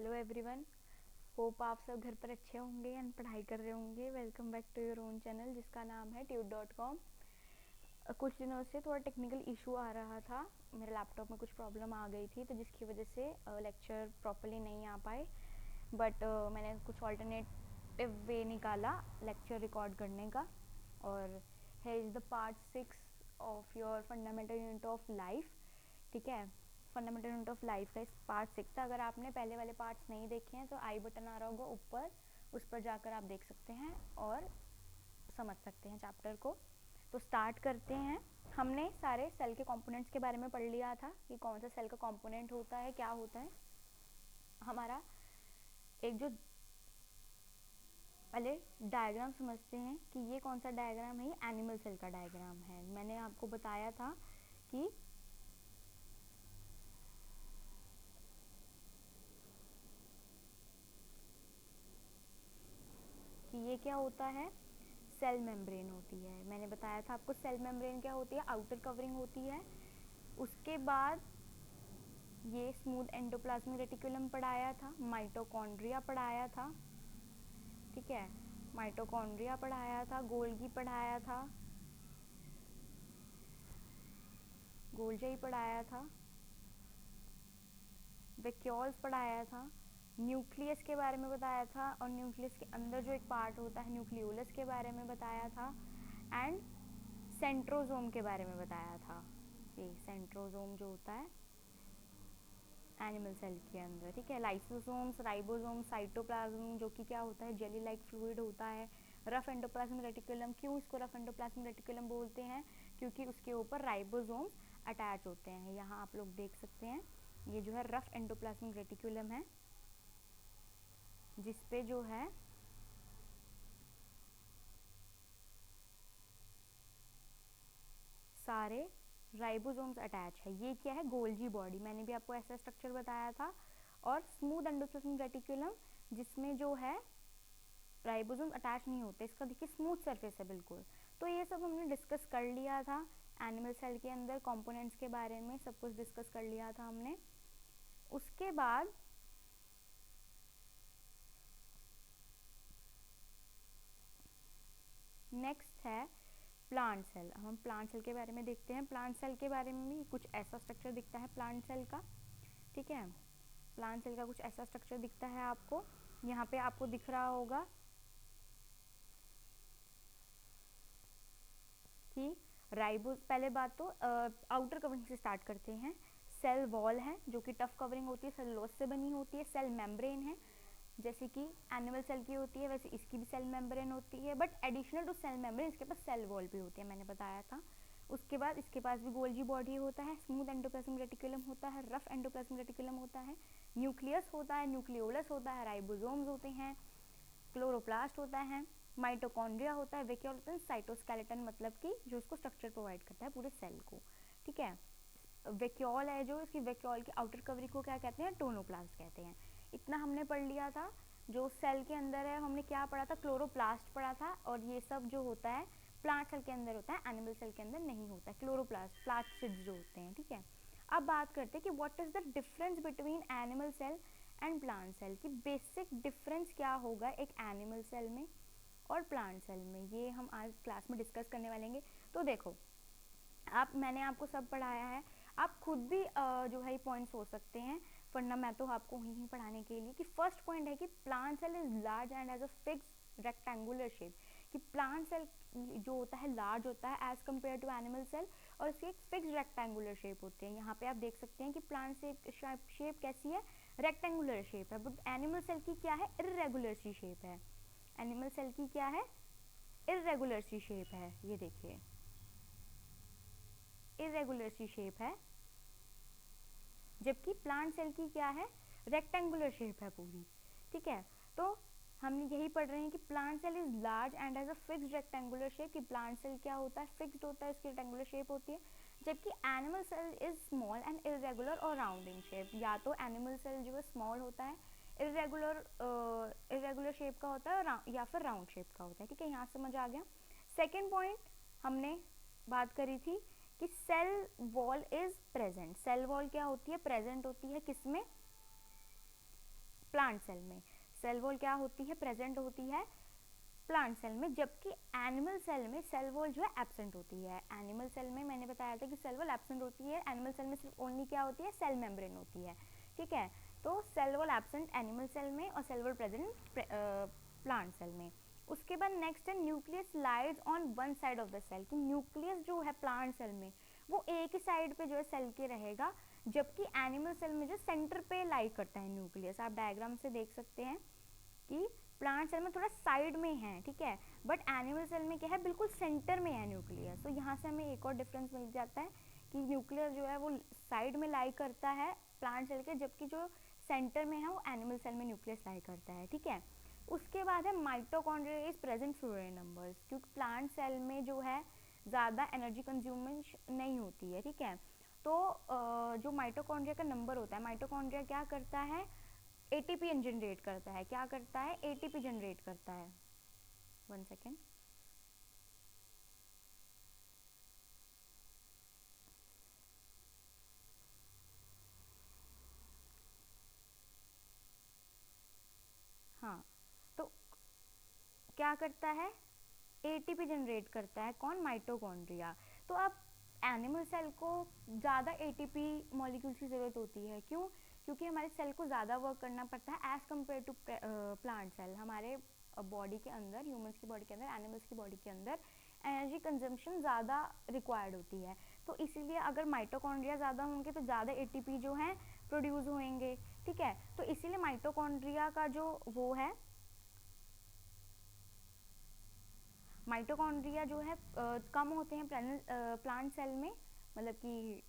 Hello everyone. Hope आप सब घर पर अच्छे होंगे एंड पढ़ाई कर रहे होंगे। Welcome back to your own channel जिसका नाम है tude.com। कुछ दिनों से थोड़ा टेक्निकल इशू आ रहा था, मेरे लैपटॉप में कुछ प्रॉब्लम आ गई थी, तो जिसकी वजह से लेक्चर प्रॉपर्ली नहीं आ पाए। बट मैंने कुछ ऑल्टरनेटिव वे निकाला लेक्चर रिकॉर्ड करने का। और है is the part 6 of your fundamental unit of life. ठीक है, फंडामेंटल यूनिट ऑफ लाइफ का इस पार्ट 6 था। अगर आपने पहले वाले पार्ट्स नहीं देखे हैं तो आई बटन आ रहा होगा ऊपर, उस पर जाकर आप देख सकते हैं और समझ सकते हैं चैप्टर को। तो स्टार्ट करते हैं। हमने सारे सेल के कंपोनेंट्स के बारे में पढ़ लिया था कि कौन सा सेल का कंपोनेंट होता है, क्या होता है। हमारा एक जो पहले डायग्राम समझते हैं कि ये कौन सा डायग्राम है। ये एनिमल सेल का डायग्राम है। मैंने आपको बताया था कि ये क्या होता है, सेल मेम्ब्रेन होती है। मैंने बताया था आपको सेल मेम्ब्रेन क्या होती है, आउटर कवरिंग होती है। उसके बाद ये स्मूथ एंडोप्लाज्मिक रेटिकुलम पढ़ाया था, माइटोकॉन्ड्रिया पढ़ाया था। ठीक है, माइटोकॉन्ड्रिया पढ़ाया था, गोल्गी पढ़ाया था, गोल्जी पढ़ाया था, वैक्यूल्स पढ़ाया था, न्यूक्लियस के बारे में बताया था, और न्यूक्लियस के अंदर जो एक पार्ट होता है न्यूक्लियोलस के बारे में बताया था, एंड सेंट्रोजोम के बारे में बताया था। ये सेंट्रोजोम जो होता है एनिमल सेल के अंदर। ठीक है, लाइसोसोम्स, राइबोसोम, साइटोप्लाज्म जो कि क्या होता है, जेली लाइक फ्लूइड होता है। रफ एंडोप्लाज्मिक रेटिकुलम, क्यों इसको रफ एंडोप्लाज्मिक रेटिकुलम बोलते हैं, क्योंकि उसके ऊपर राइबोसोम्स अटैच होते हैं। यहाँ आप लोग देख सकते हैं ये जो है रफ एंडोप्लाज्मिक रेटिकुलम है, जिसपे जो है सारे राइबोसोम्स अटैच है। ये क्या है, गोल्जी बॉडी, मैंने भी आपको ऐसा स्ट्रक्चर बताया था। और स्मूथ एंडोप्लाज्मिक रेटिकुलम जिसमें जो है राइबोसोम अटैच नहीं होते, इसका देखिए स्मूथ सरफेस है बिल्कुल। तो ये सब हमने डिस्कस कर लिया था एनिमल सेल के अंदर कंपोनेंट्स के बारे में, सब कुछ डिस्कस कर लिया था हमने। उसके बाद नेक्स्ट है प्लांट सेल। अब हम प्लांट सेल के बारे में देखते हैं। प्लांट सेल के बारे में भी कुछ ऐसा स्ट्रक्चर दिखता है प्लांट सेल का। ठीक है, प्लांट सेल का कुछ ऐसा स्ट्रक्चर दिखता है आपको। यहाँ पे आपको दिख रहा होगा कि राइबो, पहले बात तो आउटर कवरिंग से स्टार्ट करते हैं। सेल वॉल है जो कि टफ कवरिंग होती है, सेलुलोज से बनी होती है। सेल मेम्ब्रेन है, जैसे कि एनिमल सेल की होती है वैसे इसकी भी सेल मेम्ब्रेन होती है, but additional to cell membrane इसके पास सेल वॉल भी होती है, मैंने बताया था। उसके बाद इसके पास भी गोल्जी बॉडी होता है, स्मूथ एंडोप्लाज्मिक रेटिकुलम होता है, रफ एंडोप्लाज्मिक रेटिकुलम होता है, न्यूक्लियस होता है, न्यूक्लियोलस होता है, राइबोसोम्स होते हैं, क्लोरोप्लास्ट होता है, माइटोकॉन्ड्रिया होता है, वैक्यूल होता है, साइटोस्केलेटन मतलब कि जो उसको स्ट्रक्चर प्रोवाइड करता है पूरे सेल को। ठीक है, वैक्यूल है जो इसकी वैक्यूल की आउटर कवरिंग को क्या कहते हैं, टोनोप्लास्ट कहते हैं। इतना हमने पढ़ लिया था। जो सेल के अंदर है हमने क्या पढ़ा था, क्लोरोप्लास्ट पढ़ा था। और ये सब जो होता है प्लांट सेल के अंदर होता है, एनिमल सेल के अंदर नहीं होता है, क्लोरोप्लास्ट प्लास्टिड्स जो होते हैं। ठीक है, अब बात करते हैं कि what is the difference between animal cell and plant cell, की बेसिक डिफरेंस क्या होगा एक एनिमल सेल में और प्लांट सेल में, ये हम आज क्लास में डिस्कस करने वाले हैं। तो देखो, मैंने आपको सब पढ़ाया है, आप खुद भी जो है पॉइंट सोच सकते हैं, वरना मैं तो आपको ही पढ़ाने के लिए। कि फर्स्ट पॉइंट है कि plant cell is large and as a fix rectangular shape, कि प्लांट सेल जो होता है लार्ज होता है as compare to animal cell, और इसकी एक फिक्स रेक्टेंगुलर शेप होती है। यहाँ पे आप देख सकते हैं कि प्लांट शेप कैसी है, रेक्टेंगुलर शेप है, बट एनिमल सेल की क्या है, इर्रेगुलर सी शेप है। एनिमल सेल की क्या है, इर्रेगुलर सी शेप है, ये देखिए इरेगुलर सी शेप है, जबकि प्लांट सेल की क्या है, रेक्टेंगुलर शेप है पूरी। ठीक है, तो हम यही पढ़ रहे हैं कि plant cell is large and has a fixed rectangular shape, कि प्लांट सेल क्या होता है, फिक्स्ड होता है, इसकी रेक्टेंगुलर शेप होती है। जबकि animal cell is small and irregular और राउंड इन शेप, या तो एनिमल सेल जो है स्मॉल होता है, इरेगुलर शेप का होता है, या फिर राउंड शेप का होता है। ठीक है, यहाँ समझ आ गया। सेकेंड पॉइंट हमने बात करी थी कि cell wall is present. Cell wall क्या होती है, प्रेजेंट होती है किसमें, प्लांट सेल में। सेल वॉल क्या होती है, प्रेजेंट होती है प्लांट सेल में, जबकि एनिमल सेल में सेल वॉल जो है एब्सेंट होती है। एनिमल सेल में मैंने बताया था कि सेल वॉल एब्सेंट होती है, एनिमल सेल में सिर्फ ओनली क्या होती है, सेल मेम्ब्रेन होती है, ठीक है। तो cell wall absent animal cell में और cell wall present plant cell में। उसके बाद नेक्स्ट है nucleus lies on one side of the cell, कि न्यूक्लियस जो है प्लांट सेल में वो एक ही साइड पे जो है सेल के रहेगा, जबकि एनिमल सेल में जो सेंटर पे लाई करता है न्यूक्लियस। आप डायग्राम से देख सकते हैं कि प्लांट सेल में थोड़ा साइड में है, ठीक है, बट एनिमल सेल में क्या है, बिल्कुल सेंटर में है न्यूक्लियस। तो यहाँ से हमें एक और डिफरेंस मिल जाता है कि न्यूक्लियस जो है वो साइड में लाई करता है प्लांट सेल के, जबकि जो सेंटर में है वो एनिमल सेल में न्यूक्लियस लाई करता है, ठीक है। उसके बाद है mitochondria is present few in numbers, क्योंकि प्लांट सेल में जो है ज़्यादा एनर्जी कंज्यूमेंट नहीं होती है, ठीक है। तो जो माइटोकॉन्ड्रिया का नंबर होता है, माइटोकॉन्ड्रिया क्या करता है, एटीपी जनरेट करता है। क्या करता है, एटीपी जनरेट करता है। 1 सेकेंड। हाँ, तो क्या करता है, एटीपी जनरेट करता है, कौन, माइटोकॉन्ड्रिया। तो अब एनिमल सेल को ज़्यादा एटीपी मॉलिक्यूल्स की ज़रूरत होती है, क्यों, क्योंकि हमारे सेल को ज़्यादा वर्क करना पड़ता है as compare to plant cell. हमारे बॉडी के अंदर, ह्यूमंस की बॉडी के अंदर, एनिमल्स की बॉडी के अंदर एनर्जी कंजम्पशन ज़्यादा रिक्वायर्ड होती है। तो इसीलिए अगर माइटोकॉन्ड्रिया ज़्यादा होंगे तो ज़्यादा एटीपी जो है प्रोड्यूस होंगे, ठीक है। तो इसीलिए माइटोकॉन्ड्रिया का जो वो है, माइटोकॉन्ड्रिया जो है कम होते हैं प्लांट सेल में, मतलब कि,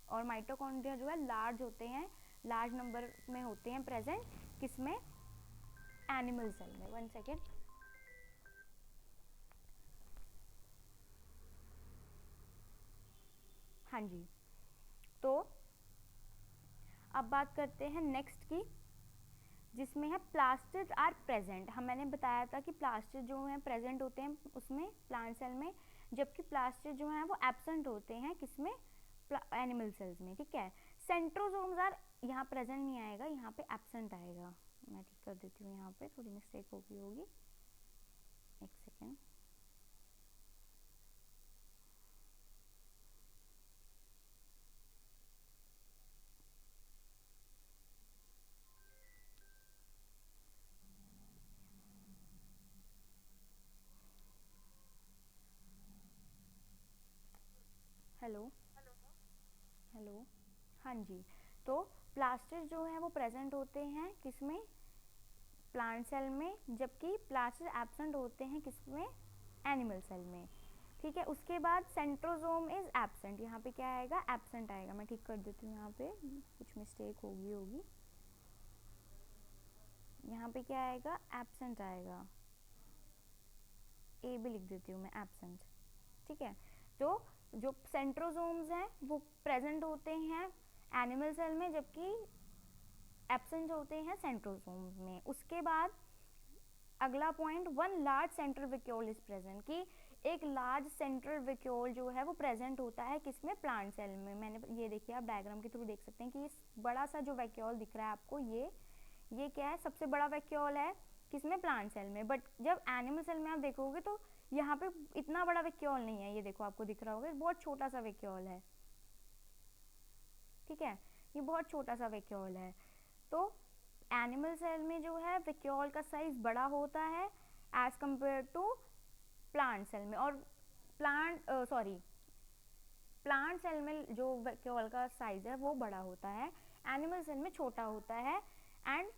और माइटोकॉन्ड्रिया जो है लार्ज होते हैं, लार्ज नंबर में होते हैं प्रेजेंट, किसमें, एनिमल सेल में। 1 सेकेंड। हाँ जी, तो अब बात करते हैं नेक्स्ट की, जिसमें है प्लास्टिड आर प्रेजेंट। हम मैंने बताया था कि प्लास्टिड जो है प्रेजेंट होते हैं उसमें, प्लांट सेल में, जबकि प्लास्टिड जो है वो एब्सेंट होते हैं किसमें, एनिमल सेल्स में, ठीक है। सेंट्रोसोम्स आर, यहाँ प्रेजेंट नहीं आएगा, यहाँ पे एब्सेंट आएगा। मैं ठीक कर देती हूँ, यहाँ पे थोड़ी मिस्टेक होगी। 1 सेकेंड। हेलो, हेलो, हाँ जी। तो प्लास्टिड जो है वो प्रेजेंट होते हैं किसमें, प्लांट सेल में, जबकि प्लास्टिड एब्सेंट होते हैं किसमें, एनिमल सेल में, ठीक है। उसके बाद सेंट्रोसोम इज एब्सेंट, यहाँ पे क्या आएगा, एब्सेंट आएगा। मैं ठीक कर देती हूँ, यहाँ पे कुछ मिस्टेक होगी, यहाँ पे क्या आएगा, एब्सेंट आएगा, ए भी लिख देती हूँ मैं, एब्सेंट, ठीक है। तो जो सेंट्रोसोम्स हैं वो प्रेजेंट होते हैं एनिमल सेल में, जबकि एब्सेंट होते हैं सेंट्रोसोम्स में। उसके बाद अगला point, one large central vacuole is present, कि एक लार्ज सेंट्रल वैक्यूल जो है वो प्रेजेंट होता है किसमें, प्लांट सेल में। मैंने ये देखिए, आप डायग्राम के थ्रू देख सकते हैं कि इस बड़ा सा जो वैक्यूल दिख रहा है आपको, ये क्या है, सबसे बड़ा वैक्यूल है किसमें, प्लांट सेल में। बट जब एनिमल सेल में आप देखोगे तो यहाँ पे इतना बड़ा वैक्यूल नहीं है, ये देखो आपको दिख रहा होगा, बहुत छोटा सा वैक्यूल है, ठीक है, ये बहुत छोटा सा वैक्यूल है। तो एनिमल सेल में जो है वैक्यूल का साइज बड़ा होता है as compare to plant cell में, और प्लांट सेल में जो वैक्यूल का साइज है वो बड़ा होता है, एनिमल सेल में छोटा होता है। एंड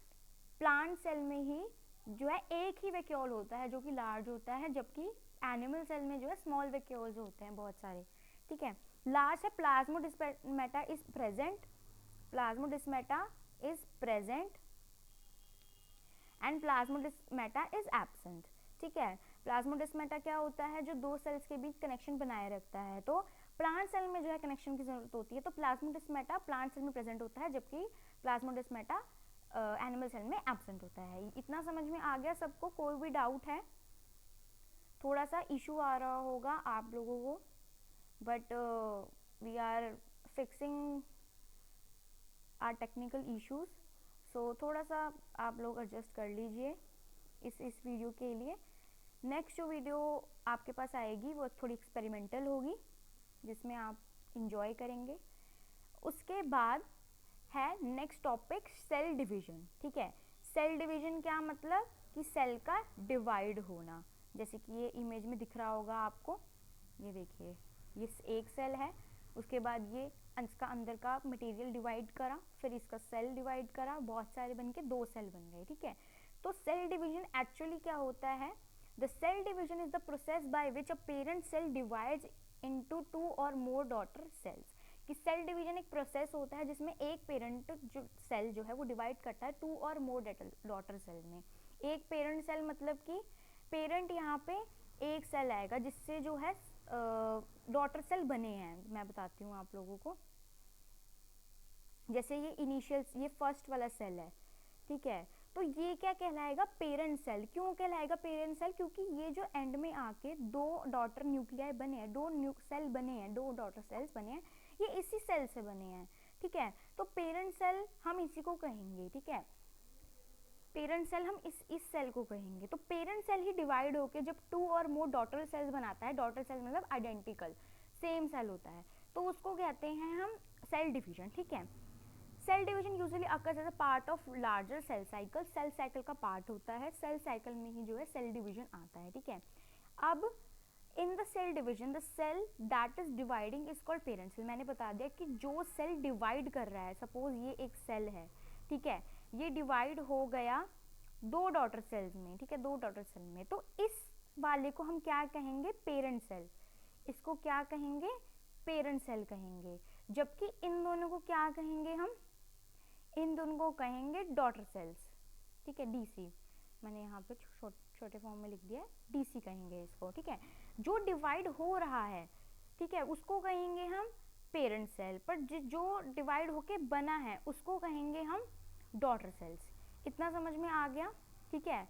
प्लांट सेल में ही जो है एक ही वैक्यूल होता है जो कि लार्ज होता है, जबकि एनिमल सेल में जो है स्मॉल वैक्यूल्स होते हैं बहुत सारे, ठीक है। लास्ट है plasmodesmata is present, plasmodesmata is present and plasmodesmata is absent, ठीक है। प्लाज्मोडेस्माटा क्या होता है, जो दो सेल्स के बीच कनेक्शन बनाए रखता है। तो प्लांट सेल में जो है कनेक्शन की जरूरत होती है, तो प्लाज्मोडेस्माटा प्लांट सेल में प्रेजेंट होता है, जबकि प्लाज्मोडेस्माटा एनिमल सेल में एब्सेंट होता है। इतना समझ में आ गया सबको, कोई भी डाउट है, थोड़ा सा इशू आ रहा होगा आप लोगों को, but we are fixing our technical issues, so थोड़ा सा आप लोग एडजस्ट कर लीजिए इस वीडियो के लिए। नेक्स्ट जो वीडियो आपके पास आएगी वो थोड़ी एक्सपेरिमेंटल होगी, जिसमें आप इंजॉय करेंगे। उसके बाद है नेक्स्ट टॉपिक सेल डिवीजन। ठीक है, सेल डिवीजन क्या मतलब कि सेल का डिवाइड होना। जैसे कि ये इमेज में दिख रहा होगा आपको, ये देखिए ये एक सेल है, उसके बाद ये इसका अंदर का मटेरियल डिवाइड करा, फिर इसका सेल डिवाइड करा, बहुत सारे बन के 2 सेल बन गए। ठीक है, तो सेल डिवीजन एक्चुअली क्या होता है? The cell division is the process by which a parent cell divides into 2 or more daughter cells. कि सेल डिवीजन एक प्रोसेस होता है जिसमें एक पेरेंट जो सेल जो है वो डिवाइड करता है 2 और मोर डॉटर सेल में। एक पेरेंट सेल मतलब कि पेरेंट यहाँ पे एक सेल आएगा जिससे जो है डॉटर सेल बने हैं। मैं बताती हूँ आप लोगों को। जैसे ये इनिशियल, ये फर्स्ट वाला सेल है, ठीक है, तो ये क्या कहलाएगा? Parent cell. क्यों कहलाएगा पेरेंट सेल? क्योंकि ये जो एंड में आके 2 डॉटर न्यूक्लियाई बने हैं, 2 सेल बने हैं, 2 डॉटर सेल्स बने हैं, ये इसी सेल से बने हैं। ठीक है, तो पेरेंट सेल हम इसी को कहेंगे। ठीक है, पेरेंट सेल हम इस सेल को कहेंगे। तो पेरेंट सेल ही डिवाइड होके जब 2 और मोर डॉटर सेल्स बनाता है, डॉटर सेल मतलब आइडेंटिकल सेम सेल होता है, तो उसको कहते हैं हम सेल डिवीजन। ठीक है, cell division usually occurs as a part of larger cell cycle. Cell cycle का पार्ट होता है, सेल साइकिल में ही जो है सेल डिवीजन आता है। ठीक है, अब in the cell division the cell that is dividing is called parent cell. मैंने बता दिया कि जो सेल डिवाइड कर रहा है, सपोज ये एक सेल है, ठीक है, ये डिवाइड हो गया 2 डॉटर सेल्स में। ठीक है, 2 डॉटर सेल में, तो इस वाले को हम क्या कहेंगे? Parent cell. इसको क्या कहेंगे? पेरेंट सेल कहेंगे। जबकि इन दोनों को क्या कहेंगे हम? इन दोनों को कहेंगे डॉटर सेल्स। ठीक है, डीसी, मैंने यहाँ पे छोटे फॉर्म में लिख दिया है, डीसी कहेंगे इसको। ठीक है, जो डिवाइड हो रहा है, ठीक है, उसको कहेंगे हम पेरेंट सेल, पर जो डिवाइड होके बना है उसको कहेंगे हम डॉटर सेल्स। इतना समझ में आ गया? ठीक है,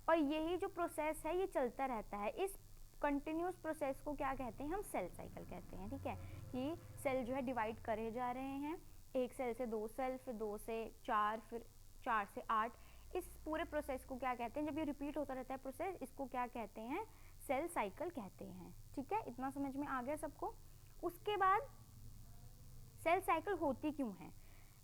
और यही जो प्रोसेस है ये चलता रहता है। इस कंटिन्यूस प्रोसेस को क्या कहते हैं? हम सेल साइकिल कहते हैं। ठीक है, कि सेल जो है डिवाइड करे जा रहे हैं, एक सेल से 2 सेल, फिर 2 से 4, फिर 4 से 8। इस पूरे प्रोसेस को क्या कहते हैं? जब ये रिपीट होता रहता है प्रोसेस, इसको क्या कहते हैं? सेल साइकिल कहते हैं। ठीक है, इतना समझ में आ गया सबको? उसके बाद सेल साइकिल होती क्यों है?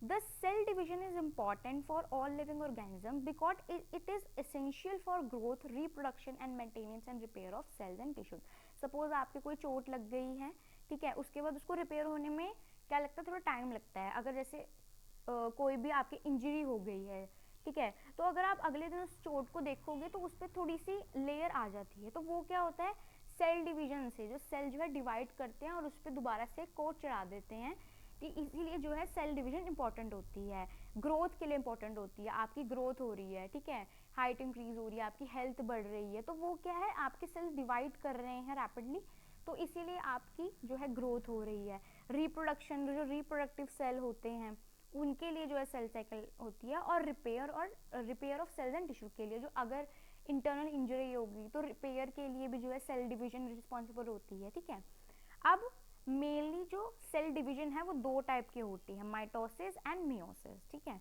The cell division is important for all living organisms because it is essential for growth, reproduction and maintenance and repair of cells and tissues. Suppose आपके कोई चोट लग गई है, ठीक है, उसके बाद उसको रिपेयर होने में क्या लगता है? थोड़ा टाइम लगता है। अगर जैसे कोई भी आपकी इंजरी हो गई है, ठीक है, तो अगर आप अगले दिन उस चोट को देखोगे तो उस पर थोड़ी सी लेयर आ जाती है, तो वो क्या होता है? सेल डिवीजन से जो सेल जो है डिवाइड करते हैं और उस पर दोबारा से कोट चढ़ा देते हैं। इसीलिए जो है सेल डिवीजन इंपॉर्टेंट होती है, ग्रोथ के लिए इंपॉर्टेंट होती है। आपकी ग्रोथ हो रही है, ठीक है, हाइट इंक्रीज हो रही है, आपकी हेल्थ बढ़ रही है, तो वो क्या है? आपके सेल्स डिवाइड कर रहे हैं रैपिडली, तो इसीलिए आपकी जो है ग्रोथ हो रही है। रिप्रोडक्शन, जो रिप्रोडक्टिव सेल होते हैं उनके लिए जो है सेल साइकिल होती है। और repair of cells and tissue के लिए, जो अगर इंटरनल इंजरी होगी तो रिपेयर के लिए भी जो है सेल डिवीजन रिस्पॉन्सिबल होती है। ठीक है, अब मेनली जो सेल डिवीजन है वो 2 टाइप की होती है, माइटोसिस एंड मियोसिस। ठीक है,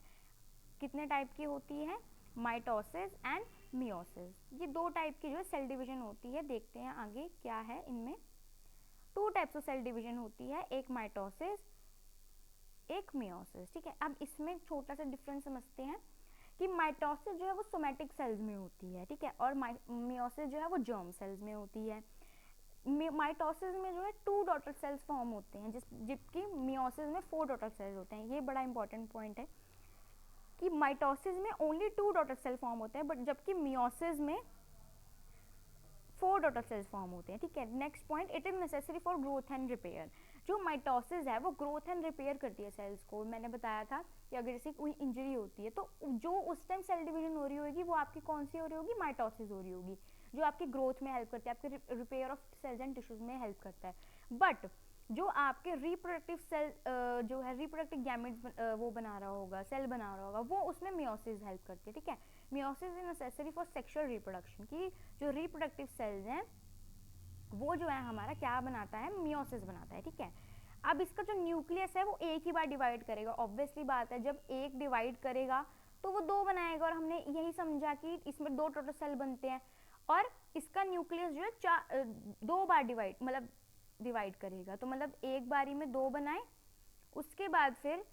कितने टाइप की होती है? माइटोसिस एंड मियोसिस, ये 2 टाइप की जो है सेल डिवीजन होती है। देखते हैं आगे क्या है इनमें। 2 टाइप्स ऑफ सेल डिवीजन होती है, एक माइटोसिस, एक मियोसिस। ठीक है, अब इसमें छोटा सा डिफरेंस समझते हैं कि माइटोसिस जो है वो सोमैटिक सेल्स में होती है, ठीक है, और मियोसिस जो है वो जर्म सेल्स में होती है। माइटोसिस में जो है 2 डॉटर सेल्स फॉर्म होते हैं, जबकि मियोसिस में 4 डॉटर सेल्स होते हैं। ये बड़ा इंपॉर्टेंट पॉइंट है कि माइटोसिस में ओनली 2 डॉटर सेल फॉर्म होते हैं, बट जबकि मियोसिस में 4 डॉटर सेल्स फॉर्म होते हैं। ठीक है, next point, it is necessary for growth and repair. जो माइटोसिस है वो ग्रोथ एंड रिपेयर करती है सेल्स को। मैंने बताया था कि अगर जैसे कोई इंजरी होती है तो जो उस टाइम सेल डिवीजन हो रही होगी वो आपकी कौन सी हो रही होगी? माइटोसिस हो रही होगी, जो आपकी ग्रोथ में हेल्प करती है, आपके repair of cells and tissues में हेल्प करता है। बट जो आपके रिप्रोडक्टिव सेल जो है रिप्रोडक्टिव गैमेट्स वो बना रहा होगा, सेल बना रहा होगा, वो उसमें मियोसिस हेल्प करती है। ठीक है, meiosis is necessary for sexual reproduction, की जो रिप्रोडक्टिव सेल्स हैं वो जो है हमारा क्या बनाता है? मियोसिस बनाता है। ठीक है, अब इसका जो न्यूक्लियस है वो एक ही बार डिवाइड करेगा। ऑब्वियसली बात है, जब एक डिवाइड करेगा तो वो 2 बनाएगा, और हमने यही समझा कि इसमें 2 टोटल सेल बनते हैं, और इसका न्यूक्लियस जो है 2 बार डिवाइड करेगा। तो मतलब एक बारी में 2 बनाए, उसके बाद फिर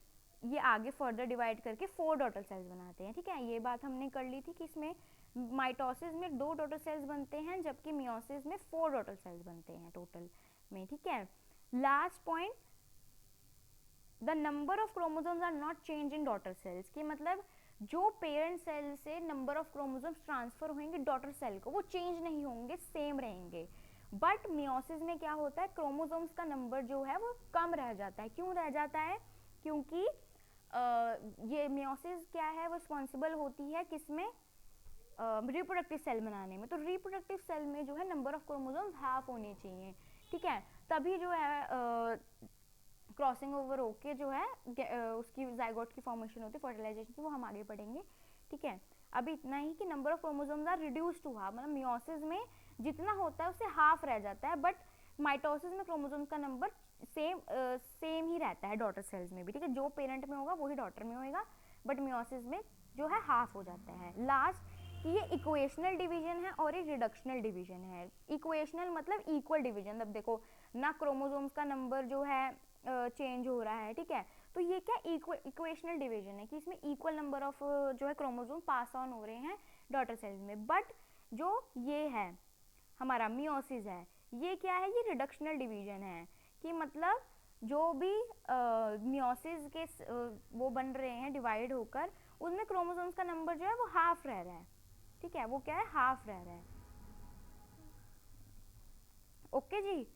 ये आगे फर्दर डिवाइड करके 4 टोटल सेल्स बनाते हैं। ठीक है, ये बात हमने कर ली थी कि इसमें माइटोसिस में 2 टोटल सेल्स बनते हैं, जबकि मियोसिस में 4 टोटल सेल्स बनते हैं टोटल में। ठीक है, last point, the number of chromosomes are not change in daughter cells, की मतलब जो पेरेंट सेल से नंबर ऑफ क्रोमोसोम्स ट्रांसफर होंगे डॉटर सेल को, वो चेंज नहीं होंगे, सेम रहेंगे। बट मियोसिस में क्या होता है, क्रोमोसोम्स का नंबर जो है वो कम रह जाता है। क्यों रह जाता है? क्योंकि ये मियोसिस क्या है, वो रिस्पॉन्सिबल होती है किसमें, रिप्रोडक्टिव सेल बनाने में। तो रिप्रोडक्टिव सेल में जो है नंबर ऑफ क्रोमोसोम्स हाफ होने चाहिए। ठीक है, तभी जो है क्रॉसिंग ओवर होके जो है उसकी जाइगोट की फॉर्मेशन होती है, फर्टिलाइजेशन की, वो हम आगे पढ़ेंगे। ठीक है, अभी इतना ही कि number of chromosomes are reduce to half, मतलब मियोसिस में जितना होता है उससे हाफ रह जाता है, बट माइटोसिस में क्रोमोसोम्स का नंबर सेम ही रहता है डॉटर सेल्स में भी। ठीक है, जो पेरेंट में होगा वही डॉटर में होगा, बट मियोसिस में जो है हाफ हो जाता है। लास्ट कि ये इक्वेशनल डिवीजन है और एक रिडक्शनल डिवीजन है। इक्वेशनल मतलब इक्वल डिवीजन, अब देखो ना क्रोमोसोम्स का नंबर जो है चेंज हो रहा है। ठीक है, तो ये क्या इक्वेशनल डिवीजन है कि इसमें इक्वल नंबर ऑफ जो है क्रोमोसोम पास ऑन हो रहे हैं डॉटर सेल्स में। बट जो ये है हमारा मियोसिस है, ये क्या है, ये रिडक्शनल डिवीजन है, कि मतलब जो भी मियोसिस के वो बन रहे हैं डिवाइड होकर, उसमें क्रोमोसोम्स का नंबर जो है वो हाफ रह रहा है। ठीक है, वो क्या है, हाफ रह रहा है। ओके जी,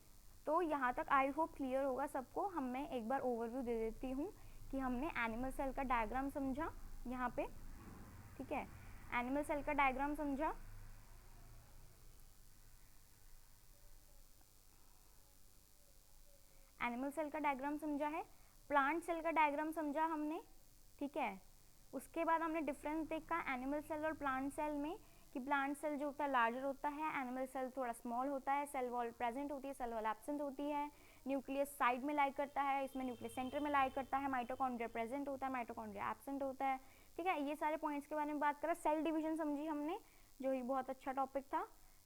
तो यहाँ तक आई होप क्लियर होगा सबको। हम मैं एक बार ओवरव्यू दे देती हूँ कि हमने एनिमल सेल का डायग्राम समझा यहाँ पे। ठीक है, एनिमल सेल का डायग्राम समझा, एनिमल सेल का डायग्राम समझा है, प्लांट सेल का डायग्राम समझा हमने। ठीक है, उसके बाद हमने डिफरेंस देखा एनिमल सेल और प्लांट सेल में, कि प्लांट सेल जो होता है लार्जर होता है, एनिमल सेल थोड़ा स्मॉल होता है, सेल वॉल प्रेजेंट होती है, सेल वॉल एब्सेंट होती है, न्यूक्लियस साइड में लाई करता है, इसमें न्यूक्लियस सेंटर में लाई करता है, माइटोकॉन्ड्रिया प्रेजेंट होता है, माइटोकॉन्ड्रिया एब्सेंट होता है। ठीक है, ये सारे पॉइंट्स के बारे में बात करा। सेल डिवीजन समझी हमने, जो ही बहुत अच्छा टॉपिक था।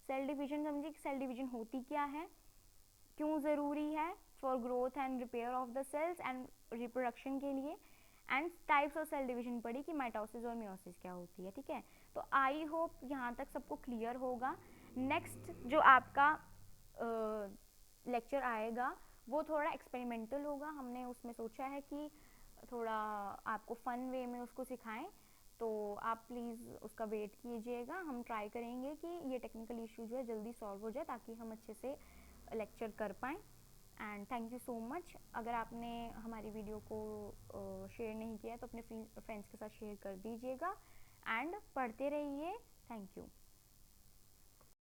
सेल डिवीजन समझी कि सेल डिवीजन होती क्या है, क्यों ज़रूरी है for growth and repair of the cells and reproduction के लिए, and types of cell division पढ़ी कि माइटोसिस और मियोसिस क्या होती है। ठीक है, तो आई होप यहाँ तक सबको क्लियर होगा। नेक्स्ट जो आपका लेक्चर आएगा वो थोड़ा एक्सपेरिमेंटल होगा। हमने उसमें सोचा है कि थोड़ा आपको फ़न वे में उसको सिखाएं, तो आप प्लीज़ उसका वेट कीजिएगा। हम ट्राई करेंगे कि ये टेक्निकल इशू जो है जल्दी सॉल्व हो जाए, ताकि हम अच्छे से लेक्चर कर पाएँ। And thank you so much. अगर आपने हमारी वीडियो को शेयर नहीं किया तो अपने फ्रेंड्स के साथ शेयर कर दीजिएगा, एंड पढ़ते रहिए। Thank you.